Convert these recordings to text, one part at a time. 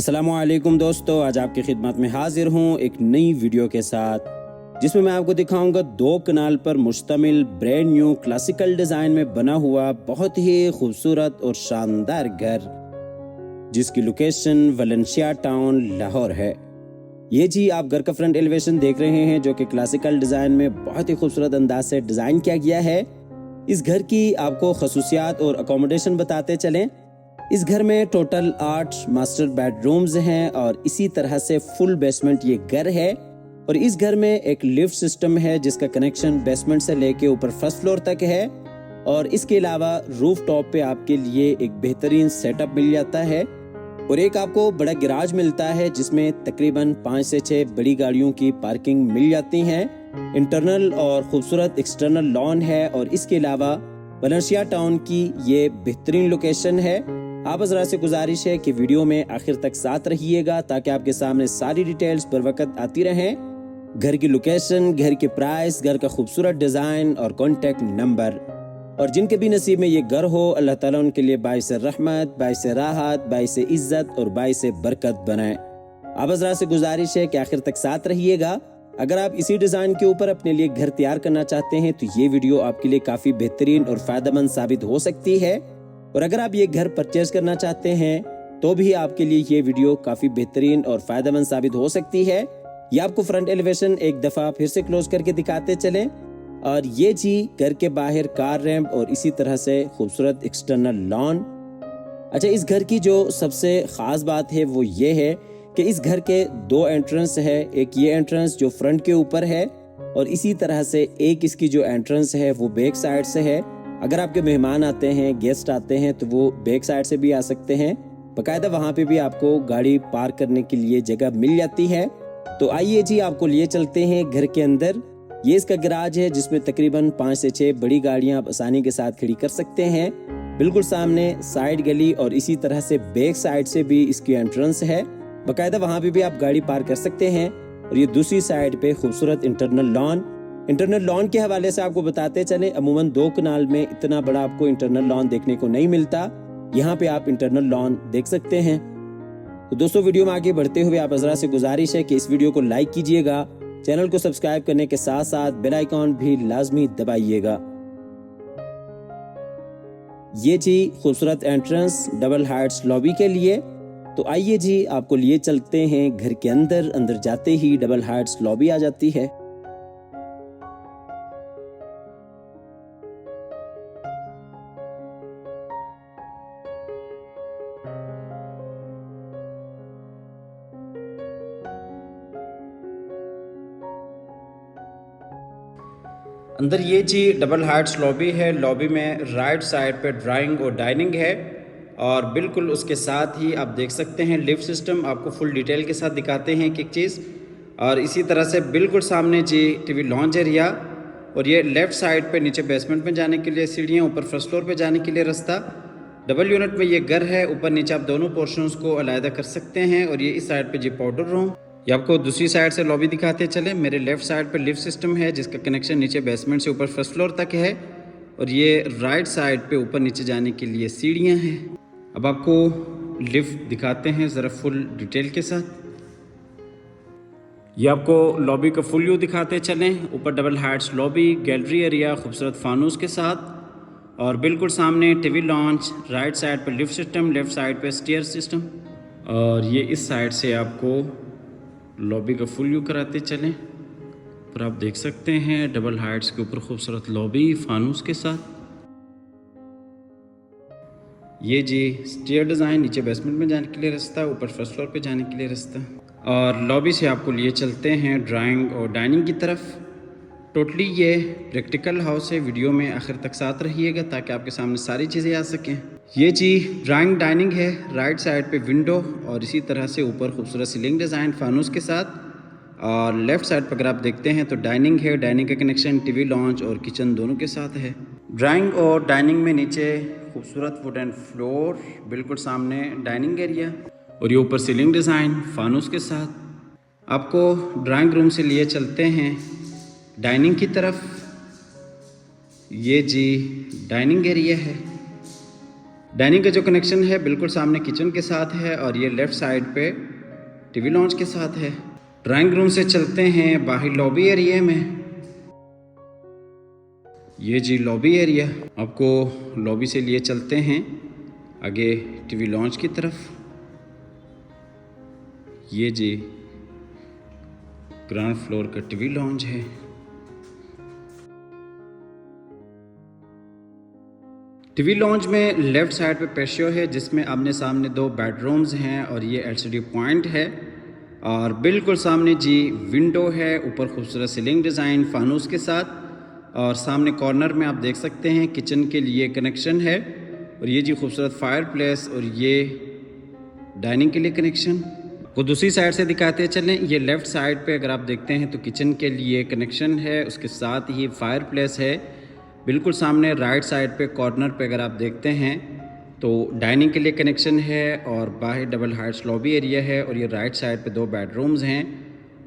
अस्सलामुअलैकुम दोस्तों, आज आपकी खिदमत में हाजिर हूँ एक नई वीडियो के साथ जिसमें मैं आपको दिखाऊंगा 2 कनाल पर मुश्तमिल ब्रांड न्यू क्लासिकल डिज़ाइन में बना हुआ बहुत ही खूबसूरत और शानदार घर, जिसकी लोकेशन वलेंसिया टाउन लाहौर है। ये जी आप घर का फ्रंट एलिवेशन देख रहे हैं जो कि क्लासिकल डिज़ाइन में बहुत ही खूबसूरत अंदाज से डिज़ाइन किया गया है। इस घर की आपको खसूसियात और अकोमोडेशन बताते चलें। इस घर में टोटल 8 मास्टर बेडरूम्स हैं और इसी तरह से फुल बेसमेंट ये घर है। और इस घर में एक लिफ्ट सिस्टम है जिसका कनेक्शन बेसमेंट से लेके ऊपर फर्स्ट फ्लोर तक है। और इसके अलावा रूफ टॉप पे आपके लिए एक बेहतरीन सेटअप मिल जाता है और एक आपको बड़ा गैराज मिलता है जिसमें तकरीबन 5 से 6 बड़ी गाड़ियों की पार्किंग मिल जाती हैं। इंटरनल और खूबसूरत एक्सटर्नल लॉन है और इसके अलावा वलेंसिया टाउन की ये बेहतरीन लोकेशन है। आप हज़रात से गुजारिश है कि वीडियो में आखिर तक साथ रहिएगा ताकि आपके सामने सारी डिटेल्स बर वक्त आती रहें। घर की लोकेशन, घर के प्राइस, घर का खूबसूरत डिज़ाइन और कॉन्टेक्ट नंबर। और जिनके भी नसीब में ये घर हो, अल्लाह ताला उनके लिए बाइस रहमत, बाइस राहत, बाइस इज्जत और बाइस बरकत बनाए। आप हज़रात से गुजारिश है कि आखिर तक साथ रहिएगा। अगर आप इसी डिज़ाइन के ऊपर अपने लिए घर तैयार करना चाहते हैं तो ये वीडियो आपके लिए काफ़ी बेहतरीन और फ़ायदेमंद साबित हो सकती है। और अगर आप ये घर परचेज करना चाहते हैं तो भी आपके लिए ये वीडियो काफ़ी बेहतरीन और फ़ायदेमंद साबित हो सकती है। ये आपको फ्रंट एलिवेशन एक दफ़ा फिर से क्लोज करके दिखाते चलें। और ये जी घर के बाहर कार रैंप और इसी तरह से खूबसूरत एक्सटर्नल लॉन। अच्छा, इस घर की जो सबसे ख़ास बात है वो ये है कि इस घर के 2 एंट्रेंस है। एक ये एंट्रेंस जो फ्रंट के ऊपर है और इसी तरह से एक इसकी जो एंट्रेंस है वो बैक साइड से है। अगर आपके मेहमान आते हैं, गेस्ट आते हैं तो वो बैक साइड से भी आ सकते हैं। बाकायदा वहाँ पे भी आपको गाड़ी पार्क करने के लिए जगह मिल जाती है। तो आइए जी आपको लिए चलते हैं घर के अंदर। ये इसका गैराज है जिसमें तकरीबन 5 से 6 बड़ी गाड़ियाँ आप आसानी के साथ खड़ी कर सकते हैं। बिल्कुल सामने साइड गली और इसी तरह से बैक साइड से भी इसकी एंट्रेंस है। बाकायदा वहाँ पे भी आप गाड़ी पार्क कर सकते हैं। और ये दूसरी साइड पे खूबसूरत इंटरनल लॉन के हवाले से आपको बताते चले, अमूमन 2 कनाल में इतना बड़ा आपको इंटरनल लॉन देखने को नहीं मिलता। यहाँ पे आप इंटरनल लॉन देख सकते हैं। तो दोस्तों, वीडियो में आगे बढ़ते हुए आप हज़रात से गुजारिश है कि इस वीडियो को लाइक कीजिएगा, चैनल को सब्सक्राइब करने के साथ साथ बेल आइकॉन भी लाजमी दबाइएगा। ये जी खूबसूरत एंट्रेंस डबल हाइट्स लॉबी के लिए। तो आइए जी आपको लिए चलते हैं घर के अंदर जाते ही डबल हाइट्स लॉबी आ जाती है। अंदर ये जी डबल हाइट्स लॉबी है। लॉबी में राइट साइड पे ड्राइंग और डाइनिंग है और बिल्कुल उसके साथ ही आप देख सकते हैं लिफ्ट सिस्टम। आपको फुल डिटेल के साथ दिखाते हैं एक चीज़। और इसी तरह से बिल्कुल सामने जी टीवी लॉन्च एरिया और ये लेफ़्ट साइड पे नीचे बेसमेंट में जाने के लिए सीढ़ियाँ, ऊपर फर्स्ट फ्लोर पे जाने के लिए रास्ता। डबल यूनिट में ये घर है। ऊपर नीचे आप दोनों पोर्शंस को अलहदा कर सकते हैं। और ये इस साइड पे जी पाउडर रूम। ये आपको दूसरी साइड से लॉबी दिखाते चले। मेरे लेफ़्ट साइड पे लिफ्ट सिस्टम है जिसका कनेक्शन नीचे बेसमेंट से ऊपर फर्स्ट फ्लोर तक है। और ये राइट साइड पे ऊपर नीचे जाने के लिए सीढ़ियाँ हैं। अब आपको लिफ्ट दिखाते हैं ज़रा फुल डिटेल के साथ। ये आपको लॉबी का फुल व्यू दिखाते चलें। ऊपर double Heights lobby, gallery area खूबसूरत फानूस के साथ और बिल्कुल सामने टीवी लॉन्च। राइट साइड पे लिफ्ट सिस्टम, लेफ़्ट साइड पे स्टेयर सिस्टम। और ये इस साइड से आपको लॉबी का फुल व्यू कराते चलें। पर आप देख सकते हैं डबल हाइट्स के ऊपर खूबसूरत लॉबी फानूस के साथ। ये जी स्टेयर डिज़ाइन, नीचे बेसमेंट में जाने के लिए रास्ता, ऊपर फर्स्ट फ्लोर पे जाने के लिए रास्ता। और लॉबी से आपको लिए चलते हैं ड्राइंग और डाइनिंग की तरफ। टोटली ये प्रैक्टिकल हाउस है। वीडियो में आखिर तक साथ रहिएगा ताकि आपके सामने सारी चीज़ें आ सकें। ये जी ड्राइंग डाइनिंग है। राइट साइड पे विंडो और इसी तरह से ऊपर खूबसूरत सीलिंग डिज़ाइन फानूस के साथ। और लेफ़्ट साइड पर अगर आप देखते हैं तो डाइनिंग है। डाइनिंग का कनेक्शन टीवी लॉन्च और किचन दोनों के साथ है। ड्राइंग और डाइनिंग में नीचे खूबसूरत वुडन फ्लोर, बिल्कुल सामने डाइनिंग एरिया और ये ऊपर सीलिंग डिज़ाइन फानूस के साथ। आपको ड्राइंग रूम से लिए चलते हैं डाइनिंग की तरफ। ये जी डाइनिंग एरिया है। डाइनिंग का जो कनेक्शन है बिल्कुल सामने किचन के साथ है और ये लेफ़्ट साइड पे टीवी लॉन्च के साथ है। ड्राइंग रूम से चलते हैं बाहर लॉबी एरिया में। ये जी लॉबी एरिया, आपको लॉबी से लिए चलते हैं आगे टीवी लॉन्च की तरफ। ये जी ग्राउंड फ्लोर का टीवी लॉन्च है। टीवी लॉन्च में लेफ़्ट साइड पे पेशियो है जिसमें आमने सामने 2 बेडरूम्स हैं और ये एलसीडी पॉइंट है और बिल्कुल सामने जी विंडो है, ऊपर खूबसूरत सीलिंग डिज़ाइन फानूस के साथ और सामने कॉर्नर में आप देख सकते हैं किचन के लिए कनेक्शन है और ये जी खूबसूरत फायर प्लेस और ये डाइनिंग के लिए कनेक्शन। वो दूसरी साइड से दिखाते चलें, ये लेफ़्ट साइड पे अगर आप देखते हैं तो किचन के लिए कनेक्शन है, उसके साथ ही फायर प्लेस है। बिल्कुल सामने राइट साइड पे कॉर्नर पे अगर आप देखते हैं तो डाइनिंग के लिए कनेक्शन है और बाहर डबल हाइट्स लॉबी एरिया है और ये राइट साइड पे 2 बेडरूम्स हैं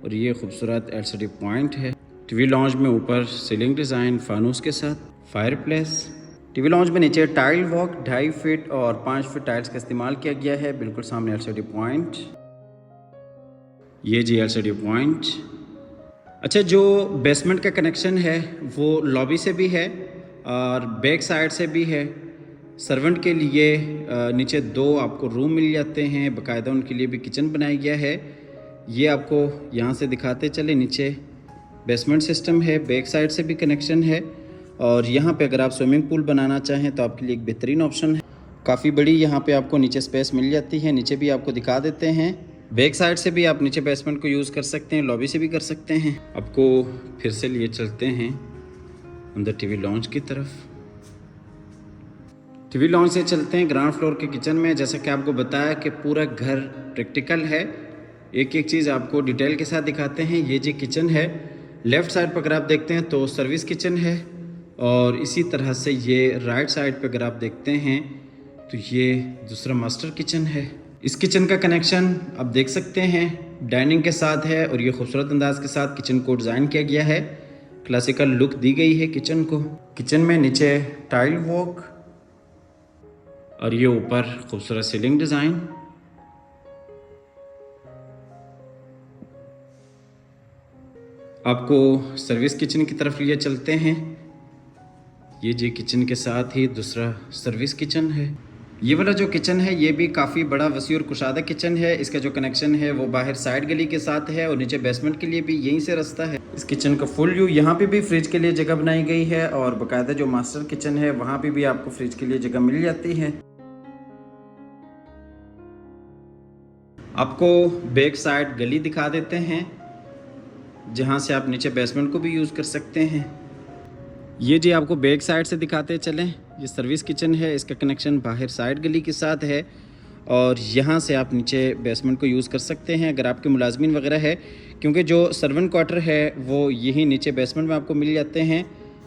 और ये खूबसूरत एलसीडी पॉइंट है। टीवी लॉन्च में ऊपर सीलिंग डिज़ाइन फानूस के साथ फायर प्लेस। टीवी लॉन्च में नीचे टाइल वॉक 2.5 फीट और 5 फीट टाइल्स का इस्तेमाल किया गया है। बिल्कुल सामने एलसीडी पॉइंट, ये जी एलसीडी पॉइंट। अच्छा, जो बेसमेंट का कनेक्शन है वो लॉबी से भी है और बैक साइड से भी है। सर्वेंट के लिए नीचे 2 आपको रूम मिल जाते हैं, बाकायदा उनके लिए भी किचन बनाया गया है। ये आपको यहाँ से दिखाते चले, नीचे बेसमेंट सिस्टम है, बैक साइड से भी कनेक्शन है और यहाँ पे अगर आप स्विमिंग पूल बनाना चाहें तो आपके लिए एक बेहतरीन ऑप्शन है। काफ़ी बड़ी यहाँ पे आपको नीचे स्पेस मिल जाती है। नीचे भी आपको दिखा देते हैं, बैक साइड से भी आप नीचे बेसमेंट को यूज़ कर सकते हैं, लॉबी से भी कर सकते हैं। आपको फिर से लिए चलते हैं अंदर टीवी लॉन्च की तरफ। टीवी लॉन्च से चलते हैं ग्राउंड फ्लोर के किचन में। जैसा कि आपको बताया कि पूरा घर प्रैक्टिकल है, एक एक चीज़ आपको डिटेल के साथ दिखाते हैं। ये जी किचन है, लेफ़्ट साइड पर अगर आप देखते हैं तो सर्विस किचन है और इसी तरह से ये राइट साइड पर अगर आप देखते हैं तो ये दूसरा मास्टर किचन है। इस किचन का कनेक्शन आप देख सकते हैं डाइनिंग के साथ है और ये खूबसूरत अंदाज के साथ किचन को डिज़ाइन किया गया है। क्लासिकल लुक दी गई है किचन को। किचन में नीचे टाइल वॉक और ये ऊपर खूबसूरत सीलिंग डिज़ाइन। आपको सर्विस किचन की तरफ लिए चलते हैं। ये जी किचन के साथ ही दूसरा सर्विस किचन है। ये वाला जो किचन है ये भी काफ़ी बड़ा, वसी और कुशादा किचन है। इसका जो कनेक्शन है वो बाहर साइड गली के साथ है और नीचे बेसमेंट के लिए भी यहीं से रास्ता है। इस किचन का फुल व्यू, यहाँ पे भी फ्रिज के लिए जगह बनाई गई है और बाकायदा जो मास्टर किचन है वहाँ पे भी आपको फ्रिज के लिए जगह मिल जाती है। आपको बैक साइड गली दिखा देते हैं जहाँ से आप नीचे बेसमेंट को भी यूज़ कर सकते हैं। ये जी आपको बैक साइड से दिखाते चलें, ये सर्विस किचन है, इसका कनेक्शन बाहर साइड गली के साथ है और यहाँ से आप नीचे बेसमेंट को यूज़ कर सकते हैं अगर आपके मुलाजमीन वगैरह है, क्योंकि जो सर्वेंट क्वार्टर है वो यही नीचे बेसमेंट में आपको मिल जाते हैं।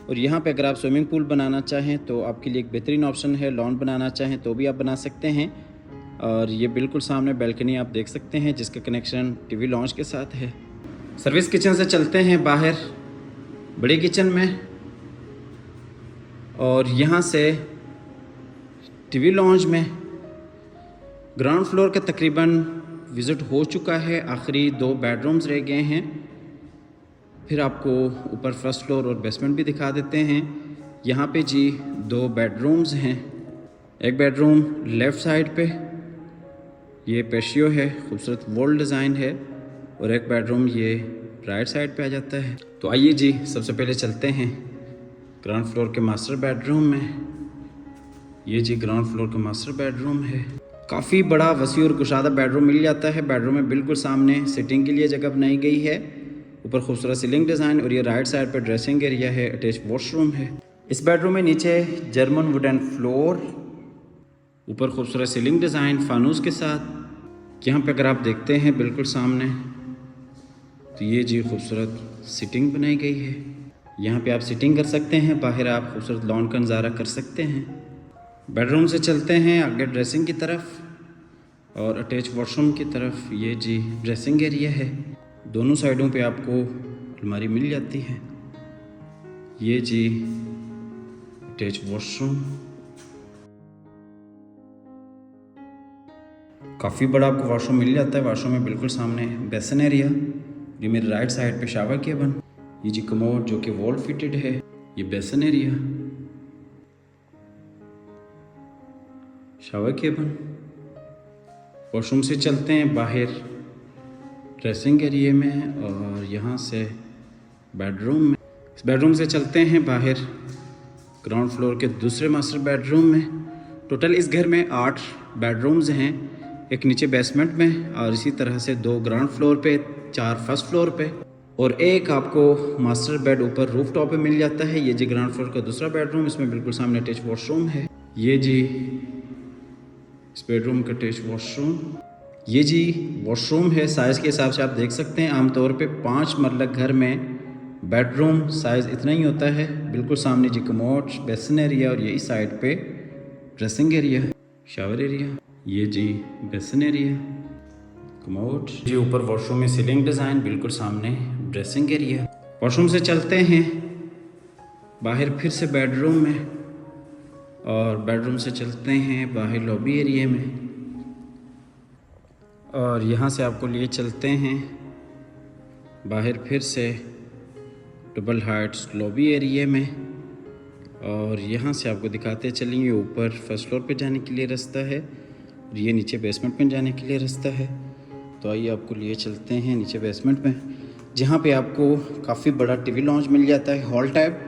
और यहाँ पे अगर आप स्विमिंग पूल बनाना चाहें तो आपके लिए एक बेहतरीन ऑप्शन है। लॉन बनाना चाहें तो भी आप बना सकते हैं और ये बिल्कुल सामने बैल्कनी आप देख सकते हैं जिसका कनेक्शन टीवी लॉन्च के साथ है। सर्विस किचन से चलते हैं बाहर बड़े किचन में और यहाँ से टीवी लॉन्च में ग्राउंड फ्लोर का तकरीबन विज़िट हो चुका है। आखिरी 2 बेडरूम्स रह गए हैं। फिर आपको ऊपर फर्स्ट फ्लोर और बेसमेंट भी दिखा देते हैं। यहाँ पे जी 2 बेडरूम्स हैं। एक बेडरूम लेफ़्ट साइड पे ये पेशियो है, खूबसूरत वॉल डिज़ाइन है और एक बेडरूम ये राइट साइड पे आ जाता है। तो आइए जी सबसे पहले चलते हैं ग्राउंड फ्लोर के मास्टर बेडरूम में। ये जी ग्राउंड फ्लोर का मास्टर बेडरूम है। काफ़ी बड़ा, वसी और कुशादा बेडरूम मिल जाता है। बेडरूम में बिल्कुल सामने सिटिंग के लिए जगह बनाई गई है, ऊपर खूबसूरत सीलिंग डिज़ाइन और ये राइट साइड पर ड्रेसिंग एरिया है, अटैच वॉशरूम है। इस बेडरूम में नीचे जर्मन वुडन फ्लोर, ऊपर खूबसूरत सीलिंग डिज़ाइन फानूस के साथ। यहाँ पे अगर आप देखते हैं बिल्कुल सामने तो ये जी खूबसूरत सिटिंग बनाई गई है। यहाँ पे आप सिटिंग कर सकते हैं, बाहर आप खूबसूरत लॉन का नज़ारा कर सकते हैं। बेडरूम से चलते हैं आगे ड्रेसिंग की तरफ और अटैच वॉशरूम की तरफ। ये जी ड्रेसिंग एरिया है, दोनों साइडों पे आपको अलमारी मिल जाती है। ये जी अटैच वॉशरूम। काफ़ी बड़ा आपको वॉशरूम मिल जाता है। वॉशरूम में बिल्कुल सामने बेसन एरिया, ये मेरे राइट साइड पे शावर केबिन, ये जी कमोड जो कि वॉल फिटेड है, ये बेसन एरिया, शावर केबिन। वॉशरूम से चलते हैं बाहर ड्रेसिंग एरिया में और यहाँ से बेडरूम में। इस बेडरूम से चलते हैं बाहर ग्राउंड फ्लोर के दूसरे मास्टर बेडरूम में। टोटल इस घर में 8 बेडरूम्स हैं, एक नीचे बेसमेंट में और इसी तरह से 2 ग्राउंड फ्लोर पे, 4 फर्स्ट फ्लोर पे और एक आपको मास्टर बेड ऊपर रूफ टॉप पे मिल जाता है। ये जी ग्राउंड फ्लोर का दूसरा बेडरूम, इसमें बिल्कुल सामने अटैच वॉशरूम है। ये जी इस बेडरूम का अटैच वॉशरूम, ये जी वॉशरूम है। साइज़ के हिसाब से आप देख सकते हैं आमतौर पे 5 मरला घर में बेडरूम साइज़ इतना ही होता है। बिल्कुल सामने जी कमोड, बेसन एरिया और ये इस साइड पे ड्रेसिंग एरिया, शावर एरिया, ये जी बेसन एरिया, कमोड जी ऊपर वॉशरूम में सीलिंग डिज़ाइन, बिल्कुल सामने ड्रेसिंग एरिया। वॉशरूम से चलते हैं बाहर फिर से बेडरूम में और बेडरूम से चलते हैं बाहर लॉबी एरिया में और यहाँ से आपको लिए चलते हैं बाहर फिर से डबल हाइट्स लॉबी एरिया में और यहाँ से आपको दिखाते चलेंगे ऊपर फर्स्ट फ्लोर पे जाने के लिए रास्ता है और ये नीचे बेसमेंट में जाने के लिए रास्ता है। तो आइए आपको लिए चलते हैं नीचे बेसमेंट में, जहाँ पे आपको काफ़ी बड़ा टीवी लॉन्च मिल जाता है हॉल टाइप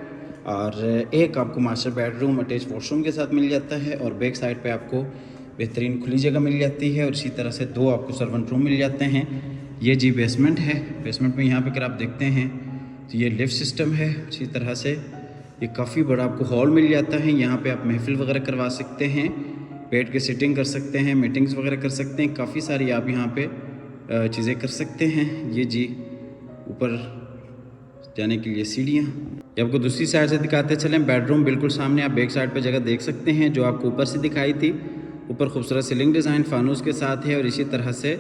और एक आपको मास्टर बेडरूम अटैच वॉशरूम के साथ मिल जाता है और बैक साइड पे आपको बेहतरीन खुली जगह मिल जाती है और इसी तरह से 2 आपको सर्वेंट रूम मिल जाते हैं। ये जी बेसमेंट है। बेसमेंट में यहाँ पे अगर आप देखते हैं तो ये लिफ्ट सिस्टम है। इसी तरह से ये काफ़ी बड़ा आपको हॉल मिल जाता है। यहाँ पे आप महफिल वगैरह करवा सकते हैं, बैठ के सिटिंग कर सकते हैं, मीटिंग्स वगैरह कर सकते हैं, काफ़ी सारी आप यहाँ पे चीज़ें कर सकते हैं। ये जी ऊपर जाने के लिए सीढ़ियाँ। ये आपको दूसरी साइड से दिखाते चलें। बेडरूम बिल्कुल सामने आप बैक साइड पर जगह देख सकते हैं जो आपको ऊपर से दिखाई थी। ऊपर खूबसूरत सीलिंग डिज़ाइन फानूस के साथ है और इसी तरह से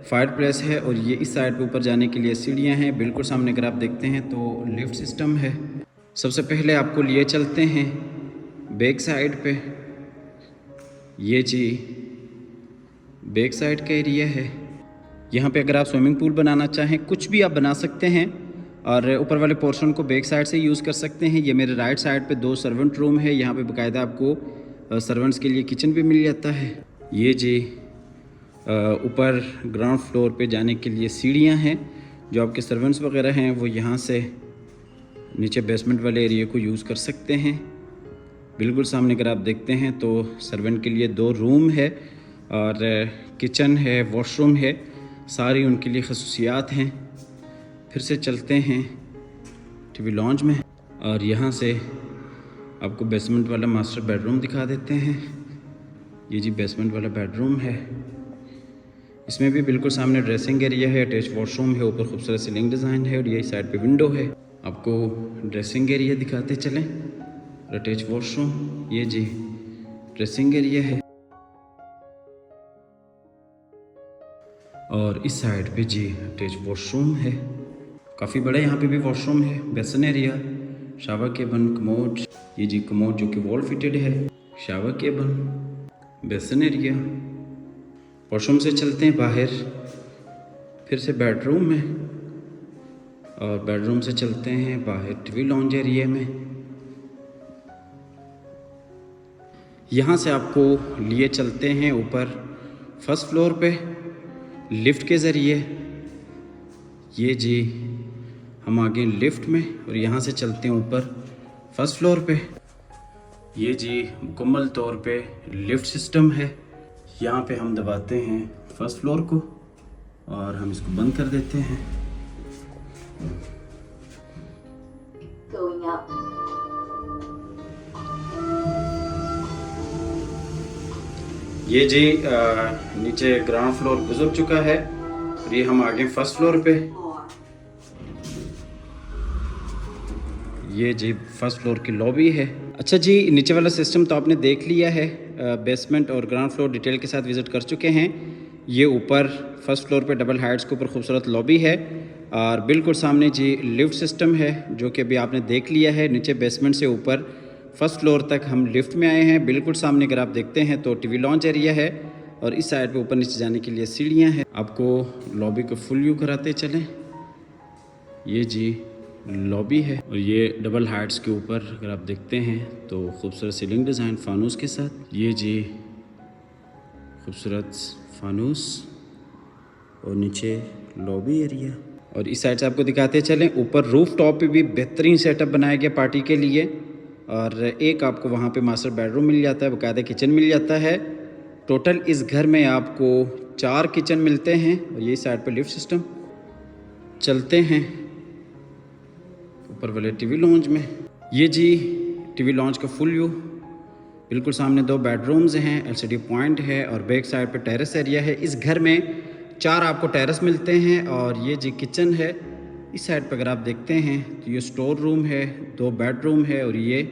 फायर प्लेस है और ये इस साइड पे ऊपर जाने के लिए सीढ़ियाँ हैं। बिल्कुल सामने अगर आप देखते हैं तो लिफ्ट सिस्टम है। सबसे पहले आपको लिए चलते हैं बैक साइड पे। ये जी बैक साइड का एरिया है। यहाँ पे अगर आप स्विमिंग पूल बनाना चाहें कुछ भी आप बना सकते हैं और ऊपर वाले पोर्शन को बैक साइड से यूज़ कर सकते हैं। ये मेरे राइट साइड पे 2 सर्वेंट रूम है। यहाँ पे बाकायदा आपको सर्वेंट्स के लिए किचन भी मिल जाता है। ये जी ऊपर ग्राउंड फ्लोर पे जाने के लिए सीढ़ियाँ हैं। जो आपके सर्वेंट्स वगैरह हैं वो यहाँ से नीचे बेसमेंट वाले एरिया को यूज़ कर सकते हैं। बिल्कुल सामने अगर आप देखते हैं तो सर्वेंट के लिए 2 रूम है और किचन है, वॉशरूम है, सारी उनके लिए खसूसियात हैं। फिर से चलते हैं टीवी लॉन्च में और यहाँ से आपको बेसमेंट वाला मास्टर बेडरूम दिखा देते हैं। ये जी बेसमेंट वाला बेडरूम है। इसमें भी बिल्कुल सामने ड्रेसिंग एरिया है, अटैच वॉशरूम है, ऊपर खूबसूरत सीलिंग डिज़ाइन है और यही साइड पे विंडो है। आपको ड्रेसिंग एरिया दिखाते चलें, अटैच वॉशरूम, ये जी ड्रेसिंग एरिया है और इस साइड पे जी अटैच वॉशरूम है। काफ़ी बड़ा यहाँ पे भी वॉशरूम है, बेसन एरिया, शावर केबिन, कमोड, ये जी कमोड जो कि वॉल फिटेड है, शावर केबिन, बेसन एरिया। वॉशरूम से चलते हैं बाहर फिर से बेडरूम में और बेडरूम से चलते हैं बाहर टीवी लॉन्ज एरिया में। यहाँ से आपको लिए चलते हैं ऊपर फर्स्ट फ्लोर पे लिफ्ट के ज़रिए। ये जी हम आगे लिफ्ट में और यहाँ से चलते हैं ऊपर फर्स्ट फ्लोर पे। ये जी मुकम्मल तौर पे लिफ्ट सिस्टम है। यहाँ पे हम दबाते हैं फर्स्ट फ्लोर को और हम इसको बंद कर देते हैं। ये जी नीचे ग्राउंड फ्लोर गुजर चुका है और ये हम आगे फर्स्ट फ्लोर पे। ये जी फर्स्ट फ्लोर की लॉबी है। अच्छा जी, नीचे वाला सिस्टम तो आपने देख लिया है, बेसमेंट और ग्राउंड फ्लोर डिटेल के साथ विज़िट कर चुके हैं। ये ऊपर फर्स्ट फ्लोर पे डबल हाइट्स के ऊपर खूबसूरत लॉबी है और बिल्कुल सामने जी लिफ्ट सिस्टम है जो कि अभी आपने देख लिया है। नीचे बेसमेंट से ऊपर फर्स्ट फ्लोर तक हम लिफ्ट में आए हैं। बिल्कुल सामने अगर आप देखते हैं तो टीवी लॉन्च एरिया है और इस साइड पे ऊपर नीचे जाने के लिए सीढ़ियाँ हैं। आपको लॉबी को फुल व्यू कराते चलें। ये जी लॉबी है और ये डबल हाइट्स के ऊपर अगर आप देखते हैं तो खूबसूरत सीलिंग डिज़ाइन फानूस के साथ। ये जी खूबसूरत फानूस और नीचे लॉबी एरिया। और इस साइड से आपको दिखाते चलें, ऊपर रूफ टॉप पे भी बेहतरीन सेटअप बनाया गया पार्टी के लिए। और एक आपको वहाँ पे मास्टर बेडरूम मिल जाता है, बाकायदा किचन मिल जाता है। टोटल इस घर में आपको 4 किचन मिलते हैं और यही साइड पे लिफ्ट सिस्टम। चलते हैं ऊपर वाले टीवी लॉन्ज में। ये जी टीवी लॉन्ज का फुल व्यू। बिल्कुल सामने 2 बेडरूम्स हैं, एलसीडी पॉइंट है और बैक साइड पे टेरेस एरिया है। इस घर में 4 आपको टेरेस मिलते हैं और ये जी किचन है। इस साइड पर अगर आप देखते हैं तो ये स्टोर रूम है, 2 बेडरूम है और ये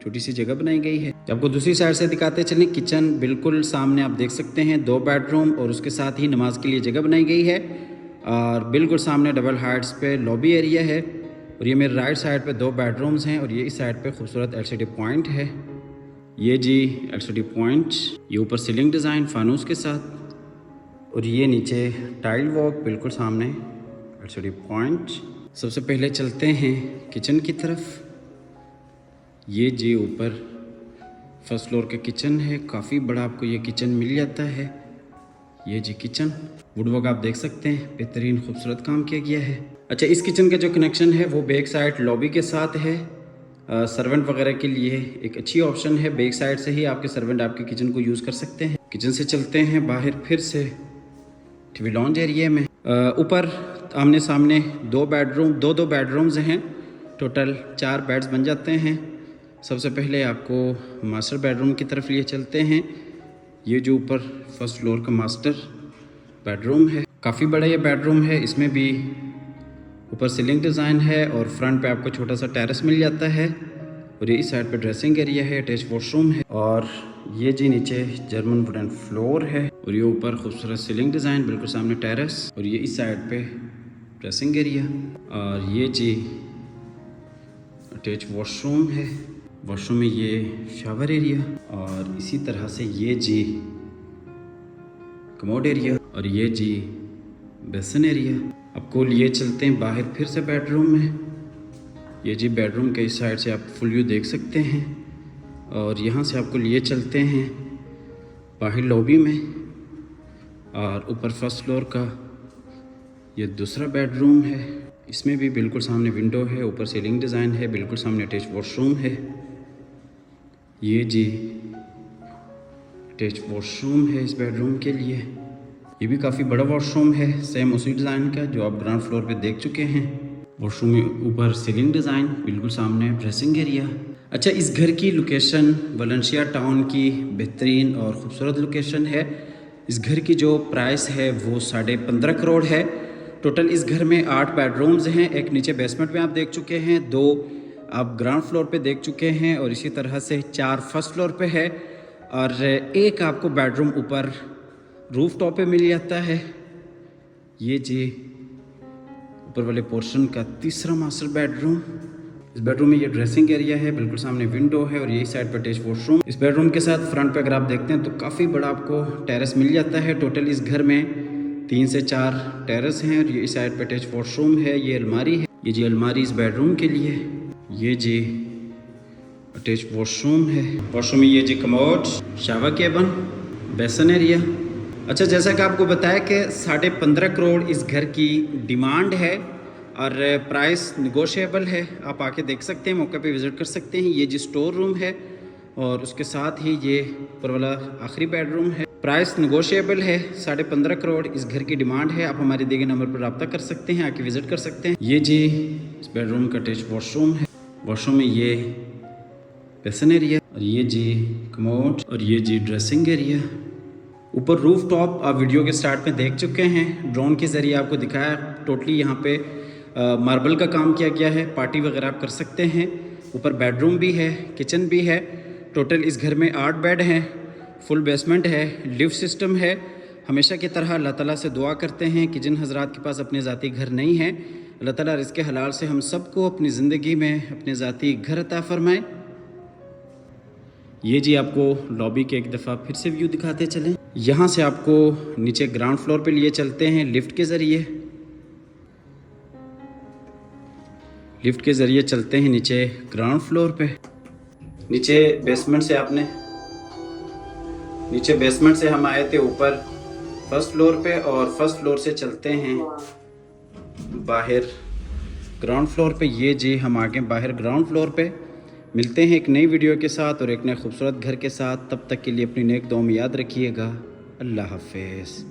छोटी सी जगह बनाई गई है। आपको दूसरी साइड से दिखाते चलें, किचन बिल्कुल सामने आप देख सकते हैं, 2 बेडरूम और उसके साथ ही नमाज के लिए जगह बनाई गई है। और बिल्कुल सामने डबल हाइट्स पे लॉबी एरिया है और ये मेरे राइट साइड पे 2 बेडरूम्स हैं और ये इस साइड पे खूबसूरत एलसीडी पॉइंट है। ये जी एलसीडी पॉइंट, ये ऊपर सीलिंग डिज़ाइन फानूस के साथ और ये नीचे टाइल वॉक, बिल्कुल सामने एलसीडी पॉइंट। सबसे पहले चलते हैं किचन की तरफ। ये जी ऊपर फर्स्ट फ्लोर का किचन है, काफ़ी बड़ा आपको ये किचन मिल जाता है। ये जी किचन, वुडवर्क आप देख सकते हैं, बेहतरीन खूबसूरत काम किया गया है। अच्छा, इस किचन का जो कनेक्शन है वो बैक साइड लॉबी के साथ है। सर्वेंट वगैरह के लिए एक अच्छी ऑप्शन है, बैक साइड से ही आपके सर्वेंट आपके किचन को यूज़ कर सकते हैं। किचन से चलते हैं बाहर फिर से टीवी लॉन्ज एरिया में। ऊपर आमने सामने 2 बेडरूम, 2 बेडरूम्स हैं, टोटल 4 बेड्स बन जाते हैं। सबसे पहले आपको मास्टर बेडरूम की तरफ लिए चलते हैं। ये जो ऊपर फर्स्ट फ्लोर का मास्टर बेडरूम है, काफ़ी बड़ा ये बेडरूम है। इसमें भी ऊपर सीलिंग डिज़ाइन है और फ्रंट पे आपको छोटा सा टेरेस मिल जाता है और ये इस साइड पे ड्रेसिंग एरिया है, अटैच वॉशरूम है और ये जी नीचे जर्मन वुडन फ्लोर है और ये ऊपर खूबसूरत सीलिंग डिज़ाइन, बिल्कुल सामने टेरेस और ये इस साइड पे ड्रेसिंग एरिया और ये जी अटैच वॉशरूम है। वॉशरूम में ये शावर एरिया और इसी तरह से ये जी कमोड एरिया और ये जी बेसन एरिया। आपको लिए चलते हैं बाहर फिर से बेडरूम में। ये जी बेडरूम के इस साइड से आप फुल व्यू देख सकते हैं और यहाँ से आपको लिए चलते हैं बाहर लॉबी में और ऊपर फर्स्ट फ्लोर का ये दूसरा बेडरूम है। इसमें भी बिल्कुल सामने विंडो है, ऊपर सीलिंग डिज़ाइन है, बिल्कुल सामने अटैच वॉशरूम है। ये जी अटैच वॉशरूम है इस बेडरूम के लिए। ये भी काफ़ी बड़ा वॉशरूम है, सेम उसी डिज़ाइन का जो आप ग्राउंड फ्लोर पे देख चुके हैं। वॉशरूम में ऊपर सीलिंग डिज़ाइन, बिल्कुल सामने ड्रेसिंग एरिया। अच्छा, इस घर की लोकेशन वलेंसिया टाउन की बेहतरीन और ख़ूबसूरत लोकेशन है। इस घर की जो प्राइस है वो 15.5 करोड़ है। टोटल इस घर में 8 बेडरूम्स हैं, एक नीचे बेसमेंट में आप देख चुके हैं, 2 आप ग्राउंड फ्लोर पे देख चुके हैं और इसी तरह से 4 फर्स्ट फ्लोर पे है और एक आपको बेडरूम ऊपर रूफ टॉप पे मिल जाता है। ये जी ऊपर वाले पोर्शन का तीसरा मास्टर बेडरूम। इस बेडरूम में ये ड्रेसिंग एरिया है, बिल्कुल सामने विंडो है और यही साइड पर अटैच वॉशरूम। इस बेडरूम के साथ फ्रंट पे अगर आप देखते हैं तो काफ़ी बड़ा आपको टेरेस मिल जाता है। टोटल इस घर में 3 से 4 टेरेस हैं और ये इस साइड पर अटैच वॉशरूम है। ये अलमारी है, ये जी अलमारी इस बेडरूम के लिए। ये जी अटैच वॉशरूम है। वॉशरूम में ये जी कमोड, शावर केबन, बेसन एरिया। अच्छा, जैसा कि आपको बताया कि 15.5 करोड़ इस घर की डिमांड है और प्राइस निगोशिएबल है। आप आके देख सकते हैं, मौके पे विज़िट कर सकते हैं। ये जी स्टोर रूम है और उसके साथ ही ये ऊपर वाला आखिरी बेडरूम है। प्राइस निगोशिएबल है, 15.5 करोड़ इस घर की डिमांड है। आप हमारे दिए गए नंबर पर रब्ता कर सकते हैं, आके विज़िट कर सकते हैं। ये जी इस बेडरूम का अटैच वॉशरूम है। वॉशरूम में ये बेसन एरिया और ये जी कमोड और ये जी ड्रेसिंग एरिया। ऊपर रूफ टॉप आप वीडियो के स्टार्ट में देख चुके हैं, ड्रोन के ज़रिए आपको दिखाया। टोटली यहाँ पे मार्बल का काम किया गया है, पार्टी वगैरह आप कर सकते हैं। ऊपर बेडरूम भी है, किचन भी है। टोटल इस घर में 8 बेड हैं, फुल बेसमेंट है, लिफ्ट सिस्टम है। हमेशा की तरह अल्लाह ताला से दुआ करते हैं कि जिन हज़रात के पास अपने ज़ाती घर नहीं है, अल्लाह ताला रिज़्क़ हलाल से हम सबको अपनी ज़िंदगी में अपने ज़ाती घर अता फ़रमाए। ये जी आपको लॉबी के एक दफ़ा फिर से व्यू दिखाते चलें। यहाँ से आपको नीचे ग्राउंड फ्लोर पे लिए चलते हैं लिफ्ट के ज़रिए। लिफ्ट के ज़रिए चलते हैं नीचे ग्राउंड फ्लोर पे। नीचे बेसमेंट से हम आए थे ऊपर फर्स्ट फ्लोर पे, और फर्स्ट फ्लोर से चलते हैं बाहर ग्राउंड फ्लोर पे। ये जी हम आ गए बाहर ग्राउंड फ्लोर पे। मिलते हैं एक नई वीडियो के साथ और एक नए खूबसूरत घर के साथ। तब तक के लिए अपनी नेक दुआ में याद रखिएगा। अल्लाह हाफिज़।